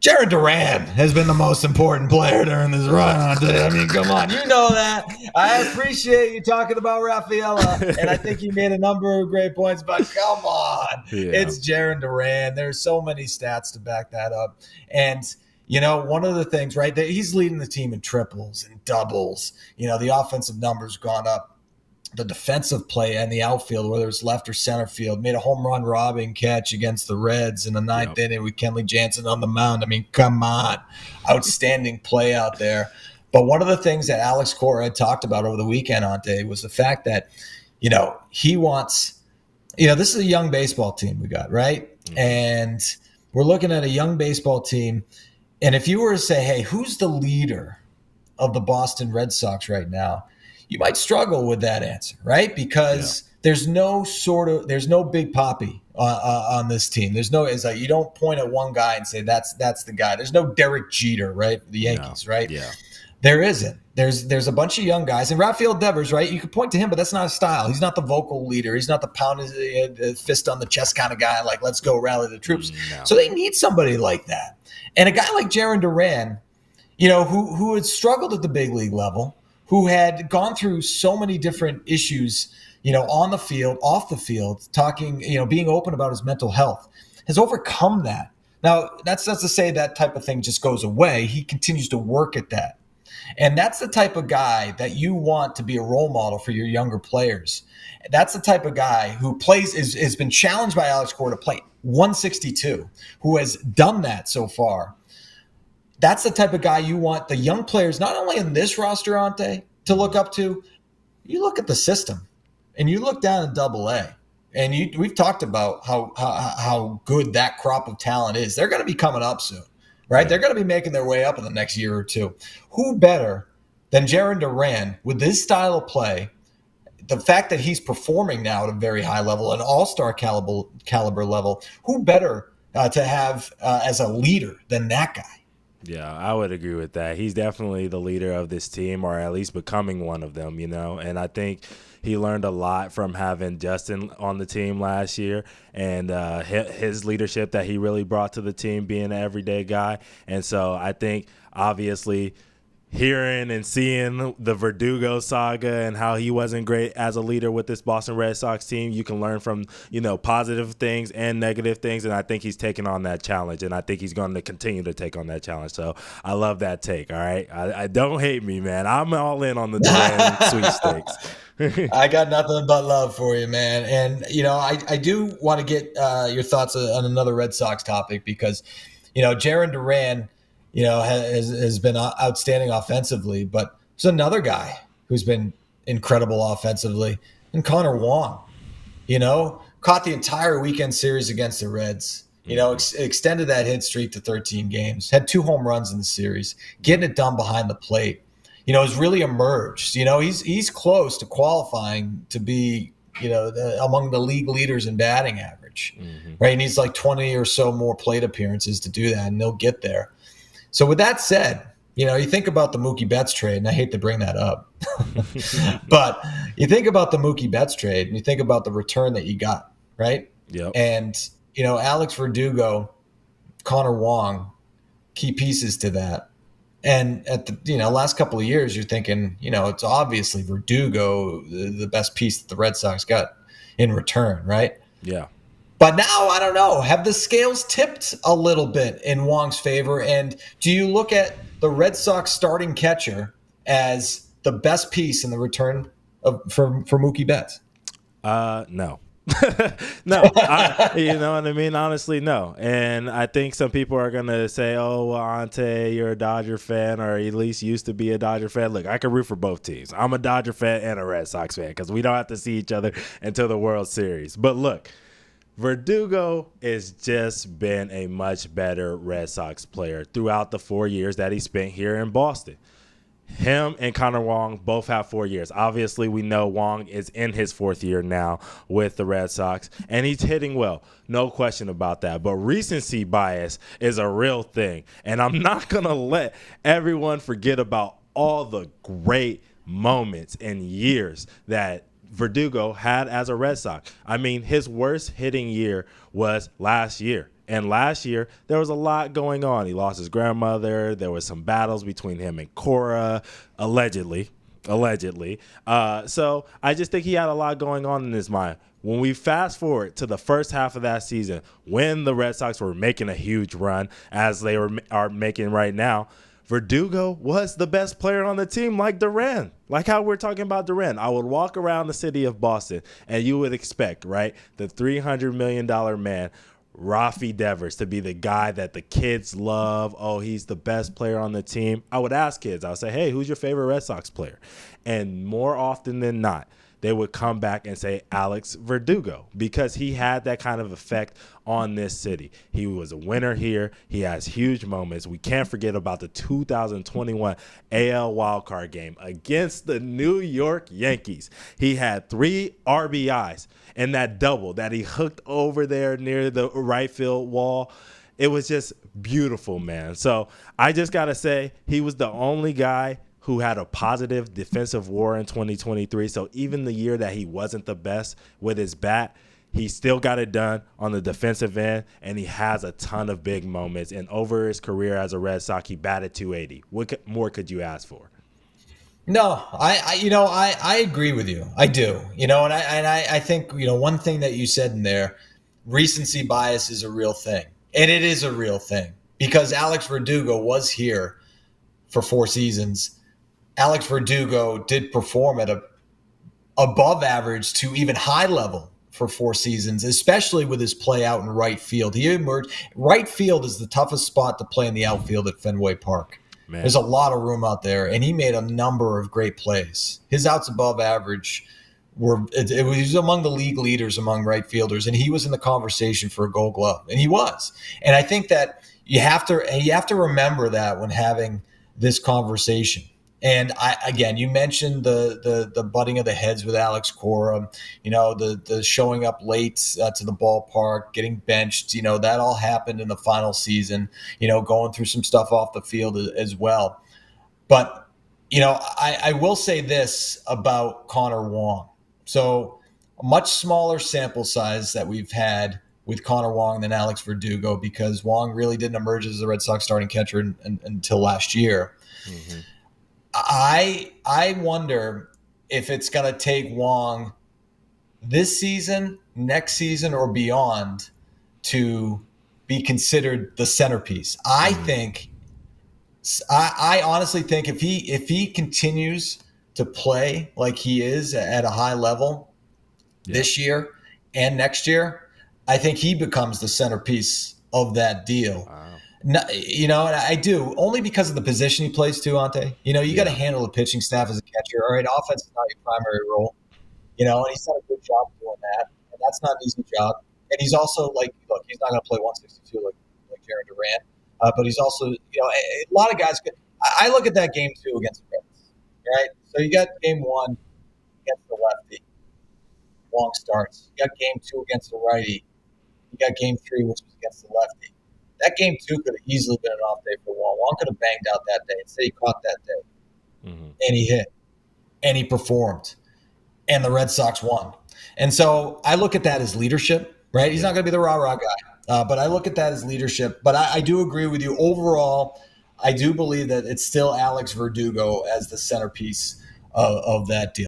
Jared Duran has been the most important player during this run. I mean, come on. You know that. I appreciate you talking about Rafaela, and I think he made a number of great points, but come on. Yeah. It's Jared Duran. There's so many stats to back that up. And, one of the things, right, that he's leading the team in triples and doubles. The offensive numbers gone up. The defensive play and the outfield, whether it's left or center field, made a home run robbing catch against the Reds in the ninth inning with Kenley Jansen on the mound. I mean, come on. Outstanding play out there. But one of the things that Alex Cora had talked about over the weekend, Ountae, was the fact that, he wants – this is a young baseball team we got, right? Mm-hmm. And we're looking at a young baseball team. And if you were to say, hey, who's the leader of the Boston Red Sox right now? You might struggle with that answer, right? Because there's no big poppy on this team. It's like you don't point at one guy and say that's the guy. There's no Derek Jeter, right? The Yankees, right? Yeah. There isn't. There's a bunch of young guys, and Rafael Devers, right? You could point to him, but that's not his style. He's not the vocal leader. He's not the pound his fist on the chest kind of guy. Like, let's go rally the troops. No. So they need somebody like that, and a guy like Jared Duran, who had struggled at the big league level, who had gone through so many different issues, on the field, off the field, talking, being open about his mental health, has overcome that. Now, that's not to say that type of thing just goes away. He continues to work at that. And that's the type of guy that you want to be a role model for your younger players. That's the type of guy who has been challenged by Alex Cora to play 162, who has done that so far. That's the type of guy you want the young players, not only in this roster, Ountae, to look up to. You look at the system, and you look down at Double-A, and we've talked about how good that crop of talent is. They're going to be coming up soon, right? They're going to be making their way up in the next year or two. Who better than Jared Duran with this style of play, the fact that he's performing now at a very high level, an all-star caliber level, who better to have as a leader than that guy? Yeah, I would agree with that. He's definitely the leader of this team, or at least becoming one of them, and I think he learned a lot from having Justin on the team last year and his leadership that he really brought to the team, being an everyday guy. And so I think obviously hearing and seeing the Verdugo saga and how he wasn't great as a leader with this Boston Red Sox team, you can learn from, positive things and negative things. And I think he's taken on that challenge, and I think he's going to continue to take on that challenge. So I love that take. All right. I don't hate me, man. I'm all in on the Duran sweepstakes. I got nothing but love for you, man. And, I do want to get your thoughts on another Red Sox topic because, Jared Duran, has been outstanding offensively, but there's another guy who's been incredible offensively, and Connor Wong, caught the entire weekend series against the Reds, extended that hit streak to 13 games, had 2 home runs in the series, getting it done behind the plate, has really emerged. He's close to qualifying to be, among the league leaders in batting average, right? He needs like 20 or so more plate appearances to do that, and they'll get there. So with that said, you think about the Mookie Betts trade, and I hate to bring that up, but you think about the Mookie Betts trade, and you think about the return that you got, right? Yep. And, Alex Verdugo, Connor Wong, key pieces to that. And at the last couple of years, you're thinking, it's obviously Verdugo, the best piece that the Red Sox got in return, right? Yeah. But now, I don't know, have the scales tipped a little bit in Wong's favor? And do you look at the Red Sox starting catcher as the best piece in the return for Mookie Betts? No. No, you know what I mean? Honestly, no. And I think some people are going to say, oh, well, Ountae, you're a Dodger fan, or at least used to be a Dodger fan. Look, I can root for both teams. I'm a Dodger fan and a Red Sox fan because we don't have to see each other until the World Series. But look, Verdugo has just been a much better Red Sox player throughout the 4 years that he spent here in Boston. Him and Connor Wong both have 4 years. Obviously, we know Wong is in his 4th year now with the Red Sox, and he's hitting well. No question about that. But recency bias is a real thing, and I'm not going to let everyone forget about all the great moments and years that Verdugo had as a Red Sox. I mean, his worst hitting year was last year. And last year, there was a lot going on. He lost his grandmother. There was some battles between him and Cora, allegedly. So I just think he had a lot going on in his mind. When we fast forward to the first half of that season, when the Red Sox were making a huge run, as they are making right now, Verdugo was the best player on the team, like Duran. Like how we're talking about Duran. I would walk around the city of Boston, and you would expect, right, the $300 million man, Rafi Devers, to be the guy that the kids love. Oh, he's the best player on the team. I would ask kids, I would say, hey, who's your favorite Red Sox player? And more often than not, they would come back and say Alex Verdugo, because he had that kind of effect on this city. He was a winner here. He has huge moments. We can't forget about the 2021 AL wildcard game against the New York Yankees. He had 3 RBIs and that double that he hooked over there near the right field wall. It was just beautiful, man. So I just got to say, he was the only guy who had a positive defensive WAR in 2023. So even the year that he wasn't the best with his bat, he still got it done on the defensive end, and he has a ton of big moments. And over his career as a Red Sox, he batted 280. What more could you ask for? No, I agree with you. I do. And I think, one thing that you said in there, recency bias is a real thing. And it is a real thing, because Alex Verdugo was here for 4 seasons. Alex Verdugo did perform at a above average to even high level for 4 seasons, especially with his play out in right field. He emerged. Right field is the toughest spot to play in the outfield at Fenway Park. Man. There's a lot of room out there, and he made a number of great plays. His outs above average it was among the league leaders among right fielders, and he was in the conversation for a Gold Glove, and he was. And I think that you have to remember that when having this conversation. And you mentioned the butting of the heads with Alex Cora, the showing up late to the ballpark, getting benched, that all happened in the final season, going through some stuff off the field as well. But, I will say this about Connor Wong. So a much smaller sample size that we've had with Connor Wong than Alex Verdugo, because Wong really didn't emerge as the Red Sox starting catcher until last year. Mm-hmm. I wonder if it's going to take Wong this season, next season, or beyond to be considered the centerpiece. I honestly think if he continues to play like he is at a high level this year and next year, I think he becomes the centerpiece of that deal. Wow. No, and I do, only because of the position he plays too, Ountae. You got to handle the pitching staff as a catcher. All right, offense is not your primary role, and he's done a good job doing that. And that's not an easy job. And he's also look, he's not going to play 162 like Jarren Duran, but he's also, a lot of guys. I look at that game 2 against the Reds, right? So you got game 1 against the lefty, Wong starts. You got game 2 against the righty. You got game 3, which was against the lefty. That game 2 could have easily been an off day for Wong. Wong could have banged out that day. Instead, he caught that day. Mm-hmm. And he hit. And he performed. And the Red Sox won. And so I look at that as leadership, right? He's not going to be the rah-rah guy. But I look at that as leadership. But I do agree with you. Overall, I do believe that it's still Alex Verdugo as the centerpiece of that deal.